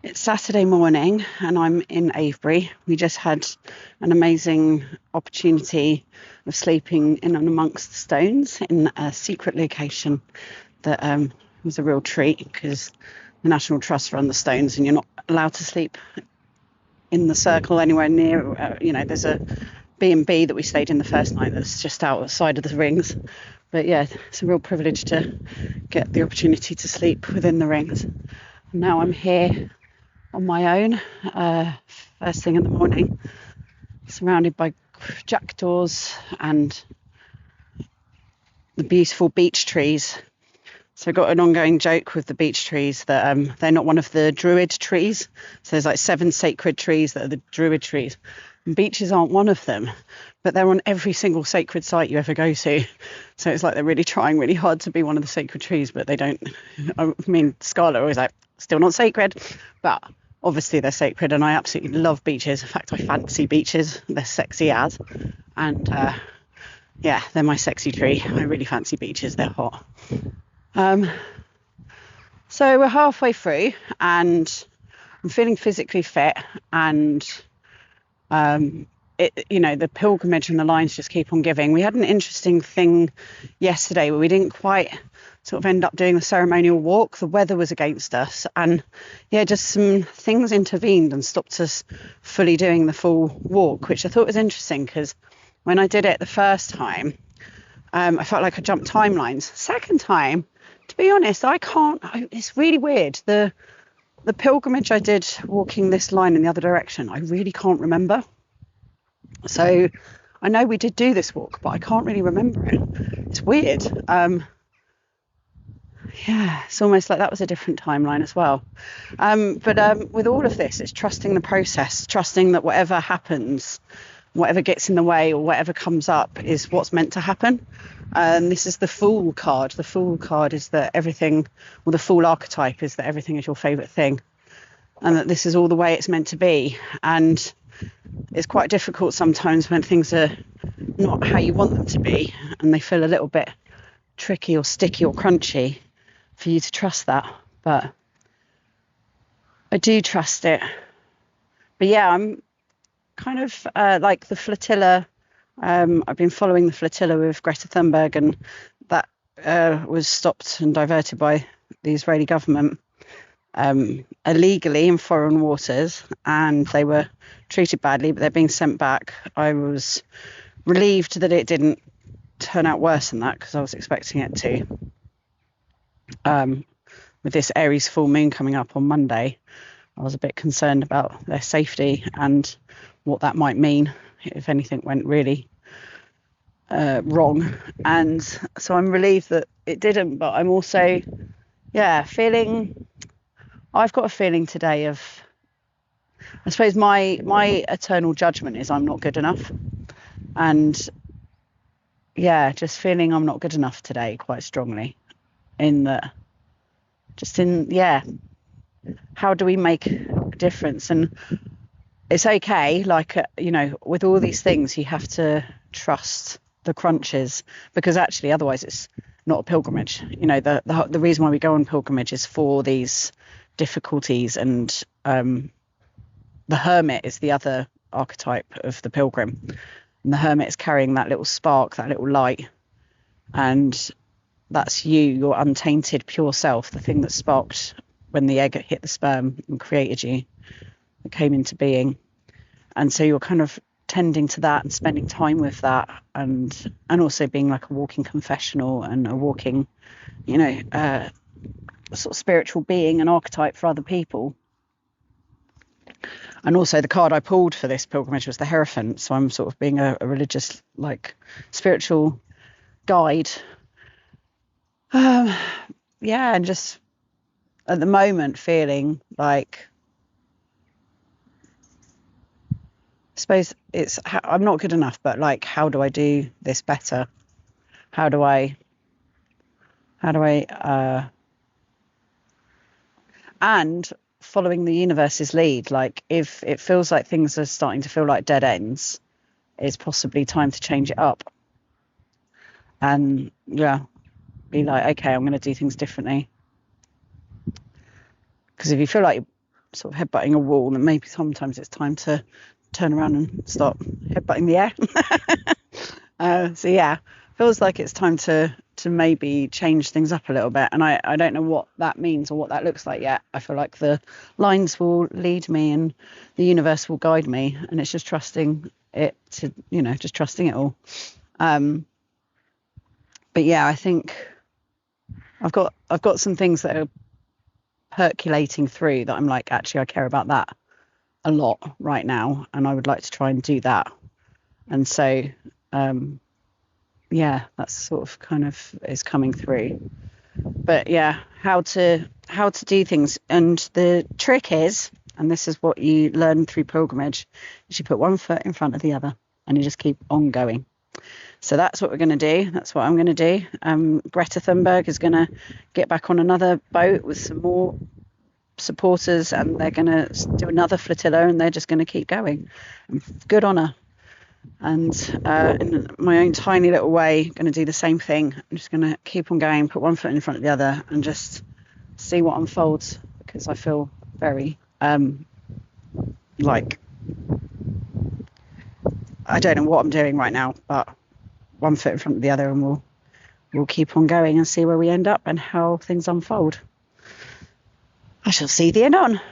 It's Saturday morning and I'm in Avebury. We just had an amazing opportunity of sleeping in and amongst the stones in a secret location that was a real treat, because the National Trust run the stones and you're not allowed to sleep in the circle anywhere near. There's a B&B that we stayed in the first night that's just outside of the rings. But yeah, it's a real privilege to get the opportunity to sleep within the rings. Now I'm here on my own, first thing in the morning, surrounded by jackdaws and the beautiful beech trees. So I've got an ongoing joke with the beech trees that they're not one of the druid trees. So there's like 7 sacred trees that are the druid trees. And beeches aren't one of them, but they're on every single sacred site you ever go to. So it's like they're really trying really hard to be one of the sacred trees, but they don't. I mean, Scarlett always like, still not sacred, but obviously they're sacred, and I absolutely love beeches. In fact, I fancy beeches. They're sexy as. And yeah, they're my sexy tree. I really fancy beeches. They're hot. So we're halfway through and I'm feeling physically fit, and the pilgrimage and the lines just keep on giving. We had an interesting thing yesterday where we didn't quite sort of end up doing the ceremonial walk. The weather was against us, and yeah, just some things intervened and stopped us fully doing the full walk, which I thought was interesting, because when I did it the first time, I felt like I jumped timelines. Second time, to be honest, it's really weird. The pilgrimage I did walking this line in the other direction, I really can't remember. So I know we did do this walk, but I can't really remember it. It's weird. Yeah, it's almost like that was a different timeline as well. But with all of this, it's trusting the process, trusting that whatever happens, whatever gets in the way or whatever comes up is what's meant to happen. And this is the Fool card. The Fool card is that everything, or the Fool archetype is that everything is your favourite thing, and that this is all the way it's meant to be. And it's quite difficult sometimes when things are not how you want them to be and they feel a little bit tricky or sticky or crunchy, for you to trust that. But I do trust it. But yeah, I'm kind of like the flotilla. I've been following the flotilla with Greta Thunberg, and that was stopped and diverted by the Israeli government illegally in foreign waters, and they were treated badly, but they're being sent back. I was relieved that it didn't turn out worse than that, because I was expecting it to. With this Aries full moon coming up on Monday, I was a bit concerned about their safety and what that might mean if anything went really wrong. And so I'm relieved that it didn't, but I'm also, I've got a feeling today of, I suppose my eternal judgment is I'm not good enough. And yeah, just feeling I'm not good enough today quite strongly, how do we make a difference? And it's okay, like, with all these things, you have to trust the crunches, because actually otherwise it's not a pilgrimage. The reason why we go on pilgrimage is for these difficulties, and the hermit is the other archetype of the pilgrim, and the hermit is carrying that little spark, that little light, and that's you, your untainted pure self, the thing that sparked when the egg hit the sperm and created you, that came into being. And so you're kind of tending to that and spending time with that, and also being like a walking confessional and a walking, sort of spiritual being, an archetype for other people. And also the card I pulled for this pilgrimage was the Hierophant, so I'm sort of being a religious, like, spiritual guide. And just at the moment feeling like, I suppose it's, I'm not good enough, but like, how do I do this better? How do I and following the universe's lead, like, if it feels like things are starting to feel like dead ends, it's possibly time to change it up. And be like, okay, I'm going to do things differently. Because if you feel like you're sort of headbutting a wall, then maybe sometimes it's time to turn around and start headbutting the air. So yeah, feels like it's time to maybe change things up a little bit, and I don't know what that means or what that looks like yet. I feel like the lines will lead me and the universe will guide me, and it's just trusting it to, just trusting it all. But yeah, I think I've got some things that are percolating through that I'm like, actually I care about that a lot right now, and I would like to try and do that. And so yeah, that's sort of kind of is coming through. But yeah, how to do things. And the trick is, and this is what you learn through pilgrimage, is you put one foot in front of the other and you just keep on going. So that's what we're going to do. That's what I'm going to do. Greta Thunberg is going to get back on another boat with some more supporters, and they're going to do another flotilla, and they're just going to keep going. Good on her. And in my own tiny little way, going to do the same thing. I'm just going to keep on going, put one foot in front of the other, and just see what unfolds, because I feel very like I don't know what I'm doing right now, but one foot in front of the other, and we'll keep on going and see where we end up and how things unfold. I shall see thee anon.